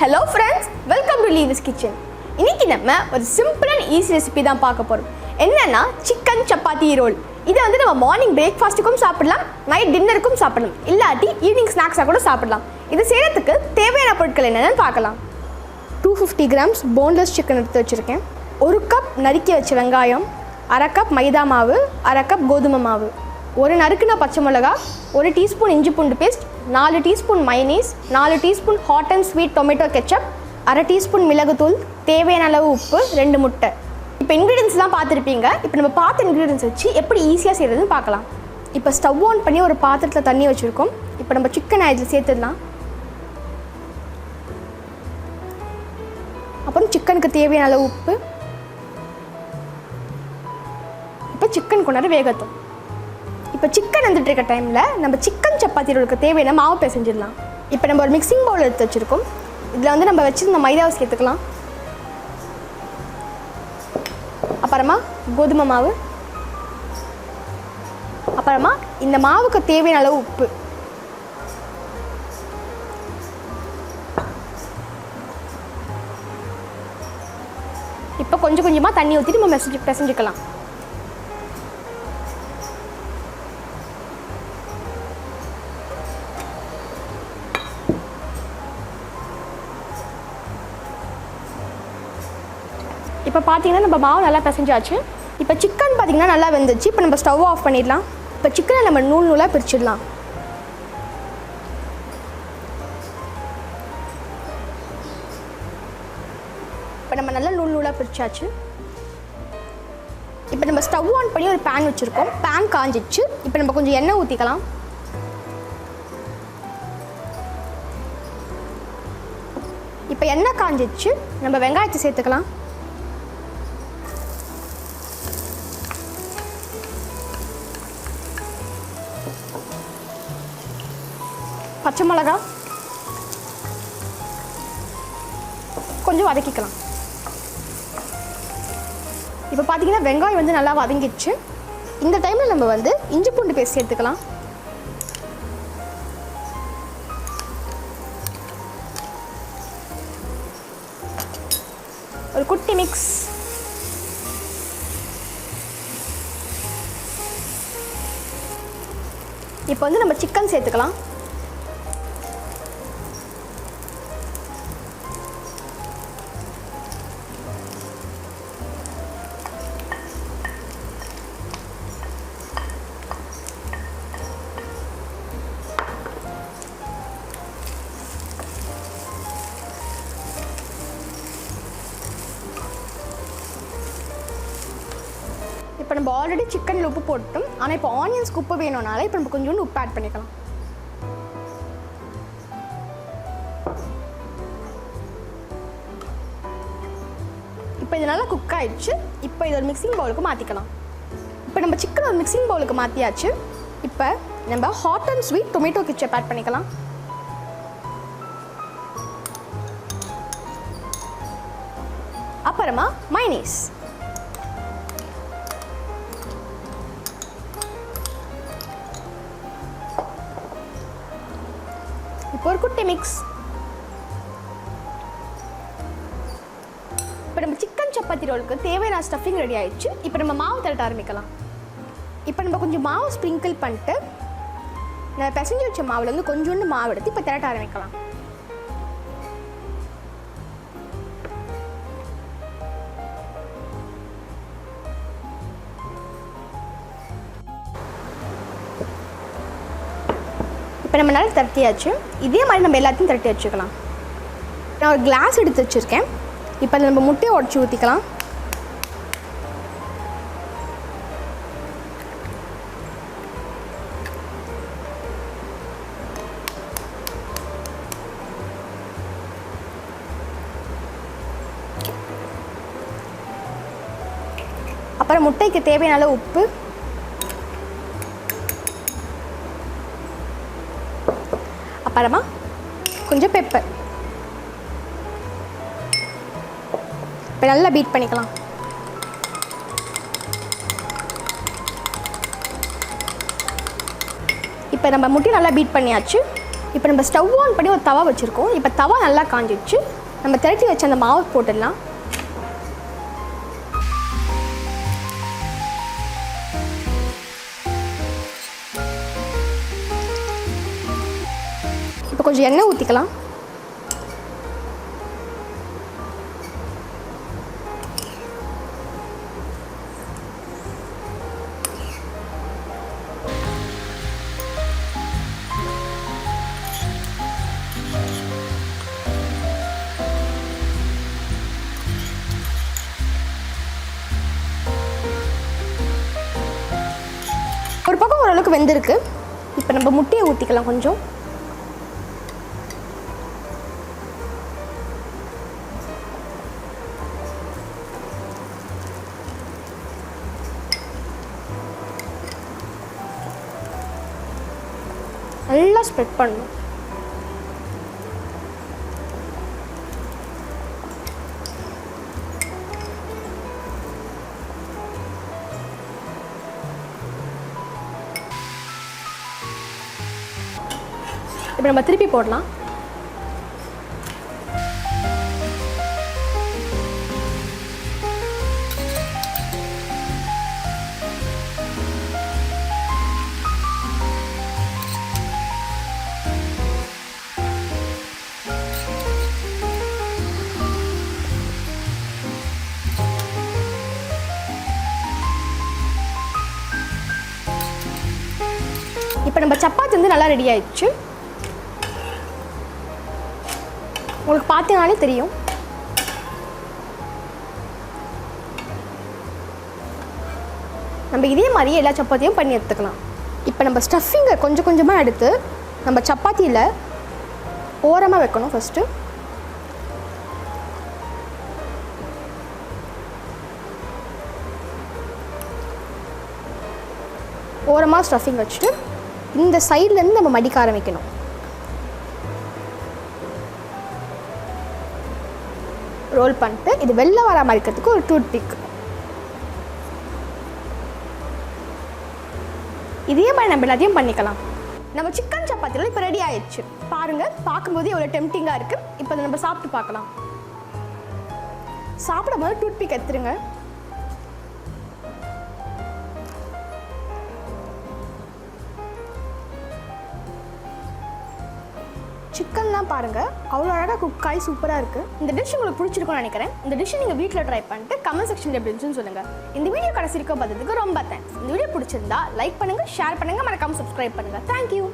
Hello friends, welcome to Levis kitchen. இன்னைக்கு நம்ம ஒரு சிம்பிள் அண்ட் ஈஸி ரெசிபி தான் பார்க்க போறோம். என்னன்னா சிக்கன் சப்பாத்தி ரோல். இத வந்து நம்ம மார்னிங் பிரேக்ஃபாஸ்ட்டுக்கும் சாப்பிடலாம், நைட் டின்னருக்கும் சாப்பிடலாம், இல்லாட்டி ஈவினிங் ஸ்நாக்ஸா கூட சாப்பிடலாம். இது செய்யறதுக்கு தேவையான பொருட்கள் என்னன்னு பார்க்கலாம். 250 grams boneless chicken எடுத்து வச்சிருக்கேன். 1 கப் நறுக்கி வச்ச வெங்காயம், 1/2 கப் மைதா மாவு, 1/2 கப் கோதுமை மாவு, ஒரு நறுக்குன பச்சை மிளகாய், 1 டீஸ்பூன் இஞ்சி பூண்டு paste, 4 teaspoon mayonnaise, 4 teaspoon hot and sweet tomato ketchup, 1/2 teaspoon மிளகுத்தூள், தேவையான அளவு உப்பு, 2 முட்டை. இப்போ இன்க்ரீடியன்ஸ் தான் பார்த்துருப்பீங்க. இப்போ நம்ம பார்த்த இன்க்ரீடியன்ஸ் வச்சு எப்படி ஈஸியாக செய்கிறதுன்னு பார்க்கலாம். இப்போ ஸ்டவ் ஆன் பண்ணி ஒரு பாத்திரத்தில் தண்ணி வச்சுருக்கோம். இப்போ நம்ம சிக்கனை இதில் சேர்த்துடலாம். அப்புறம் சிக்கனுக்கு தேவையான அளவு உப்பு. இப்போ சிக்கன் கொண்டாட வேகட்டும். இப்போ சிக்கன் வந்துட்டு இருக்க டைமில் நம்ம சிக்கன் சப்பாத்தி ரோலுக்கு தேவையான மாவு பிசைஞ்சிடலாம். இப்போ நம்ம ஒரு மிக்சிங் பவுல் எடுத்து வச்சுருக்கோம். இதில் வந்து நம்ம வச்சுருந்த மைதாவை சேர்த்துக்கலாம். அப்புறமா கோதுமை மாவு, அப்புறமா இந்த மாவுக்கு தேவையான அளவு உப்பு. இப்போ கொஞ்சம் கொஞ்சமாக தண்ணி ஊற்றிட்டு நம்ம பிசைஞ்சிக்கலாம். இப்போ பார்த்தீங்கன்னா நம்ம மாவு நல்லா பிசைஞ்சாச்சு. இப்போ சிக்கன் பார்த்தீங்கன்னா நல்லா வெந்துச்சு. இப்போ நம்ம ஸ்டவ் ஆஃப் பண்ணிடலாம். இப்போ சிக்கனை நம்ம நூல் நூலாக பிரிச்சிடலாம். இப்போ நம்ம நல்லா நூல் நூலாக பிரிச்சாச்சு. இப்போ நம்ம ஸ்டவ் ஆன் பண்ணி ஒரு பேன் வச்சுருக்கோம். பேன் காஞ்சிச்சு. இப்போ நம்ம கொஞ்சம் எண்ணெய் ஊற்றிக்கலாம். இப்போ எண்ணெய் காஞ்சிச்சு. நம்ம வெங்காயத்தை சேர்த்துக்கலாம். பச்சை மிளகா கொஞ்சம் வதக்கிக்கலாம். இப்போ பார்த்தீங்கன்னா வெங்காயம் வந்து நல்லா வதங்கிடுச்சு. இந்த டைமில் நம்ம வந்து இஞ்சி பூண்டு பேஸ்ட் சேர்த்துக்கலாம். ஒரு குட்டி மிக்ஸ். இப்போ வந்து நம்ம சிக்கன் சேர்த்துக்கலாம். இப்போ நம்ம ஆல்ரெடி சிக்கனில் உப்பு போட்டோம். ஆனால் இப்போ ஆனியன்ஸ்க்கு உப்பு வேணும்னால இப்போ நம்ம கொஞ்சோண்டு உப்பு ஆட் பண்ணிக்கலாம். இப்போ இது நல்லா குக் ஆயிடுச்சு. இப்போ இது ஒரு மிக்சிங் பவுலுக்கு மாற்றிக்கலாம். இப்போ நம்ம சிக்கன் ஒரு மிக்சிங் பவுலுக்கு மாற்றியாச்சு. இப்போ நம்ம hot and sweet tomato ketchup add பண்ணிக்கலாம். அப்புறமா மயனீஸ். இப்போ ஒரு குட்டி மிக்ஸ். இப்போ நம்ம சிக்கன் சப்பாத்தி ரோலுக்கு தேவையான ஸ்டஃபிங் ரெடி ஆயிடுச்சு. இப்போ நம்ம மாவு திரட்ட ஆரம்பிக்கலாம். இப்போ நம்ம கொஞ்சம் மாவு ஸ்ப்ரிங்கிள் பண்ணிட்டு நம்ம பிசைஞ்சு வச்ச மாவுலேருந்து கொஞ்சோண்டு மாவு எடுத்து இப்போ திரட்ட ஆரம்பிக்கலாம். இப்போ நம்ம நல்லா திரட்டியாச்சு. இதே மாதிரி நம்ம எல்லாத்தையும் திரட்டி வச்சுக்கலாம். நான் ஒரு கிளாஸ் எடுத்து வச்சுருக்கேன். இப்போ நம்ம முட்டையை உடச்சி ஊற்றிக்கலாம். அப்புறம் முட்டைக்கு தேவையான அளவு உப்பு, அப்புறமா கொஞ்சம் பெப்பர். இப்போ நல்லா பீட் பண்ணிக்கலாம். இப்போ நம்ம முட்டையை நல்லா பீட் பண்ணியாச்சு. இப்போ நம்ம ஸ்டவ் ஆன் பண்ணி ஒரு தவா வச்சுருக்கோம். இப்போ தவா நல்லா காஞ்சிடுச்சு. நம்ம திரட்டி வச்ச அந்த மாவு போட்டுடலாம். இப்போ கொஞ்சம் எண்ணெய் ஊற்றிக்கலாம். ஒரு பக்கம் ஓரளவுக்கு வெந்திருக்கு. இப்போ நம்ம முட்டையை ஊற்றிக்கலாம் கொஞ்சம். நல்லா ஸ்ப்ரெட் பண்ணணும். இப்போ நம்ம திருப்பி போடலாம். இப்போ நம்ம சப்பாத்தி வந்து நல்லா ரெடி ஆயிடுச்சு. உங்களுக்கு பார்த்தீங்கனாலே தெரியும். நம்ம இதே மாதிரி எல்லா சப்பாத்தியும் பண்ணி எடுத்துக்கலாம். இப்போ நம்ம ஸ்டஃபிங்கை கொஞ்சம் கொஞ்சமாக எடுத்து நம்ம சப்பாத்தியில் ஓரமாக வைக்கணும். ஃபஸ்ட்டு ஓரமாக ஸ்டஃபிங் வச்சுட்டு இந்த சைட்லேருந்து நம்ம மடிக்க ஆரம்பிக்கணும். ரோல் பண்ணிட்டு இது வெளில வராமல் இருக்கிறதுக்கு ஒரு டூத் பிக். இதே மாதிரி நம்ம எல்லாத்தையும் பண்ணிக்கலாம். நம்ம சிக்கன் சப்பாத்தியில் இப்போ ரெடி ஆயிடுச்சு. பாருங்கள், பார்க்கும்போது எவ்வளோ டெம்டிங்காக இருக்குது. இப்போ அதை நம்ம சாப்பிட்டு பார்க்கலாம். சாப்பிடும் போது டூத் பிக் எடுத்துருங்க. சிக்கன்லாம் பாருங்கள் அவ்வளோ அழகாக குக் ஆகி சூப்பராக இருக்குது. இந்த டிஷ் உங்களுக்கு பிடிச்சிருக்கும்னு நினைக்கிறேன். இந்த டிஷ்ஷை நீங்கள் வீட்டில் ட்ரை பண்ணிட்டு கமெண்ட் செக்ஷனில் எப்படி இருந்துச்சுன்னு சொல்லுங்கள். இந்த வீடியோ கடைசி இருக்க பார்த்ததுக்கு ரொம்ப தேங்க்ஸ். இந்த வீடியோ பிடிச்சிருந்தா லைக் பண்ணுங்கள், ஷேர் பண்ணுங்கள், மறக்காமல் சப்ஸ்கிரைப் பண்ணுங்கள். தேங்க்யூ.